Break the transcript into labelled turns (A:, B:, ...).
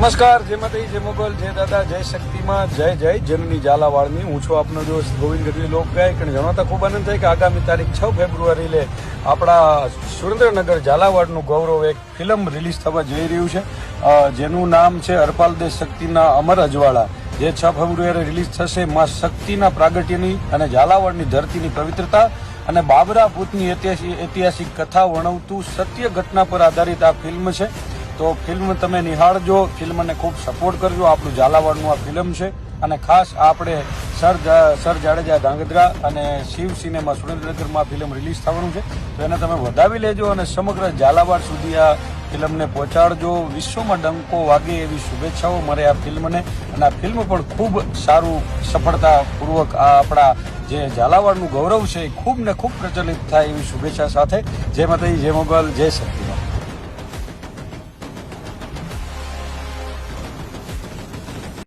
A: નમસ્કાર, જય માતાજી, જય મોગલ, જય દાદા, જય શક્તિમાં, જય જય જનની ઝાલાવાડની. હું છું આપનો દોસ્ત ગોવિંદ ગઢવી લોકગાયક. અને જણાવતા ખૂબ આનંદ થાય કે આગામી તારીખ 6 ફેબ્રુઆરીએ આપણા સુરેન્દ્રનગર ઝાલાવાડનું ગૌરવ એક ફિલ્મ રિલીઝ થવા જઈ રહ્યું છે, જેનું નામ છે હરપાલ દેશ શક્તિના અમર અજવાળા, જે 6 ફેબ્રુઆરીએ રિલીઝ થશે. માં શક્તિના પ્રાગટ્યની અને ઝાલાવાડની ધરતીની પવિત્રતા અને બાબરા ભૂતની ઐતિહાસિક કથા વર્ણવતું સત્ય ઘટના પર આધારિત આ ફિલ્મ છે. તો ફિલ્મ તમે નિહાળજો, ફિલ્મને ખૂબ સપોર્ટ કરજો. આપણું ઝાલાવાડનું આ ફિલ્મ છે અને ખાસ આપણે સર જાડેજા ધાંગધ્રા અને શિવ સિનેમા સુરેન્દ્રનગરમાં ફિલ્મ રિલીઝ થવાનું છે. તો એને તમે વધાવી લેજો અને સમગ્ર ઝાલાવાડ સુધી આ ફિલ્મને પહોંચાડજો. વિશ્વમાં ડંકો વાગે એવી શુભેચ્છાઓ મળે આ ફિલ્મને. અને આ ફિલ્મ પણ ખૂબ સારું સફળતાપૂર્વક આ આપણા જે ઝાલાવાડનું ગૌરવ છે એ ખૂબ ને ખૂબ પ્રચલિત થાય એવી શુભેચ્છા સાથે. જય માતાજી, જય મોગલ, જય શક્તિમાં.